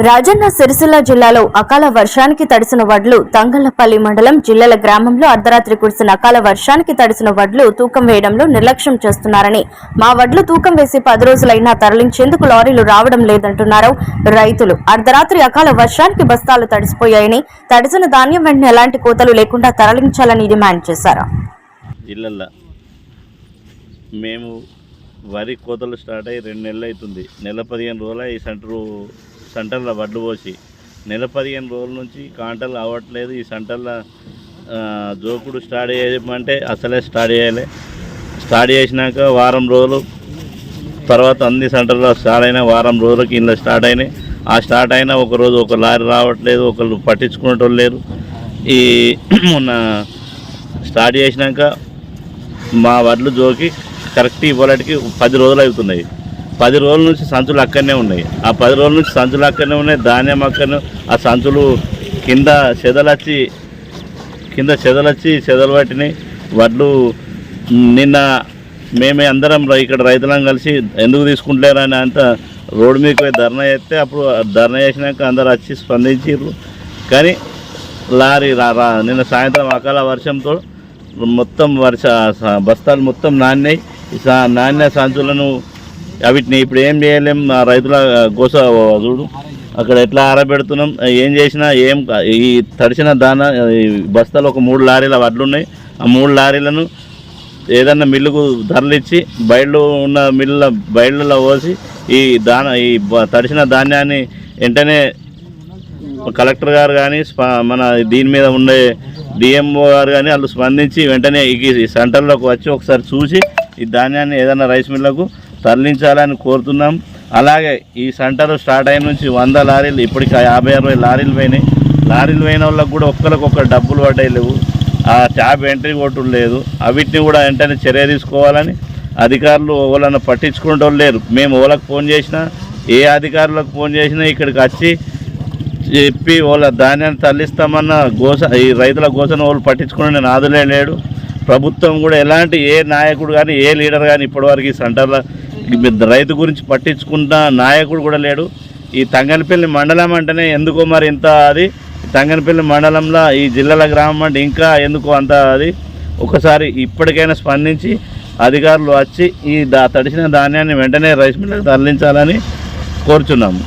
రాజన్న సిరిసిల్ల జిల్లాలో అకాల వర్షానికి తడిసిన వడ్లు తంగళ్లపల్లి మండలం జిల్లల గ్రామంలో అర్ధరాత్రి కురిసిన అకాల వర్షానికి తడిసిన వడ్లు తూకం వేయడంలో నిర్లక్ష్యం చేస్తున్నారని, మా వడ్లు తూకం వేసి 10 రోజులైనా తరలించేందుకు లారీలు రావడం లేదంటున్నారు రైతులు. అర్ధరాత్రి అకాల వర్షానికి బస్తాలు తడిసిపోయాయని, తడిసిన ధాన్యం వెంటనే ఎలాంటి కోతలు లేకుండా తరలించాలని డిమాండ్ చేశారు. మేము వరి కోతలు స్టార్ట్ అయ్యి 2 నెలలు అవుతుంది. నెల 15 రోజుల ఈ సెంటర్లో వడ్లు పోసి నెల 15 రోజుల నుంచి కాంటలు అవ్వట్లేదు. ఈ సెంటర్లో జోకుడు స్టార్ట్ చేయమంటే అసలే స్టార్ట్ చేయాలి. స్టార్ట్ చేసినాక వారం రోజులు తర్వాత అన్ని సెంటర్లో స్టార్ట్ అయినా వారం రోజులకి ఇలా స్టార్ట్ అయినాయి. ఆ స్టార్ట్ అయినా ఒకరోజు ఒక లారీ రావట్లేదు, ఒకళ్ళు పట్టించుకునేటోళ్ళు లేరు. ఈ మొన్న స్టార్ట్ చేసినాక మా వడ్లు జోకి కరెక్ట్ ఇవ్వడానికి 10 రోజులు అవుతున్నాయి. 10 రోజుల నుంచి సంచులు అక్కడనే ఉన్నాయి. ఆ 10 రోజుల నుంచి సంచులు అక్కడనే ఉన్నాయి, ధాన్యం అక్కడనే. ఆ సంచులు కింద చెదలొచ్చి చెదలు పట్టినాయి. వడ్లు నిన్న మేమే అందరం ఇక్కడ రైతులం కలిసి ఎందుకు తీసుకుంటలేరు అని అంత రోడ్డు మీకు పోయి ధర్నా చేస్తే, అప్పుడు ధర్నా చేసినాక అందరు వచ్చి స్పందించారు. కానీ లారీ నిన్న సాయంత్రం అకాల వర్షంతో మొత్తం బస్తాలు మొత్తం నాణ్యాయి. నాణ్య సంచులను వీటిని ఇప్పుడు ఏం చేయలేం. రైతుల గోస చూడు అక్కడ ఎట్లా ఆరబెడుతున్నాం. ఏం చేసినా ఈ తడిసిన బస్తాలు ఒక 3 లారీల వడ్లు ఉన్నాయి. ఆ 3 లారీలను ఏదన్నా మిల్లుకు తరలిచ్చి బయళ్ళు ఉన్న బయళ్ళలో పోసి ఈ తడిసిన ధాన్యాన్ని వెంటనే కలెక్టర్ గారు కానీ మన దీని మీద ఉండే డిఎంఓ గారు కానీ వాళ్ళు స్పందించి వెంటనే ఈ సెంటర్లోకి వచ్చి ఒకసారి చూసి ఈ ధాన్యాన్ని ఏదైనా రైస్ మిల్లకు తరలించాలని కోరుతున్నాం. అలాగే ఈ సెంటర్ స్టార్ట్ అయిన నుంచి 100 లారీలు ఇప్పటికి 50-60 లారీలు పోయినాయి. లారీలు పోయిన వాళ్ళకు కూడా ఒక్కరికొక డబ్బులు పడ్డాయి లేవు. ఆ ట్యాబ్ ఎంట్రీ కొట్టుడు లేదు. వీటిని కూడా వెంటనే చర్య తీసుకోవాలని అధికారులు ఓళ్ళని పట్టించుకునే వాళ్ళు లేరు. మేము ఓళ్ళకి ఫోన్ చేసినా, ఏ అధికారులకు ఫోన్ చేసినా ఇక్కడికి వచ్చి చెప్పి వాళ్ళ ధాన్యాన్ని తరలిస్తామన్న ఈ రైతుల గోసను వాళ్ళు పట్టించుకునే నాదులే లేడు. ప్రభుత్వం కూడా ఎలాంటి ఏ నాయకుడు కానీ ఏ లీడర్ కానీ ఇప్పటివరకు ఈ సెంటర్లో రైతు గురించి పట్టించుకున్న నాయకుడు కూడా లేడు. ఈ తంగనపల్లి మండలం అంటేనే ఎందుకో మరి ఇంత అది తంగనపల్లి మండలంలో ఈ జిల్లాల గ్రామం అంటే ఇంకా ఎందుకో అంత అది. ఒకసారి ఇప్పటికైనా స్పందించి అధికారులు వచ్చి ఈ తడిసిన ధాన్యాన్ని వెంటనే రైస్ మిల్లుకు తరలించాలని కోరుచున్నాము.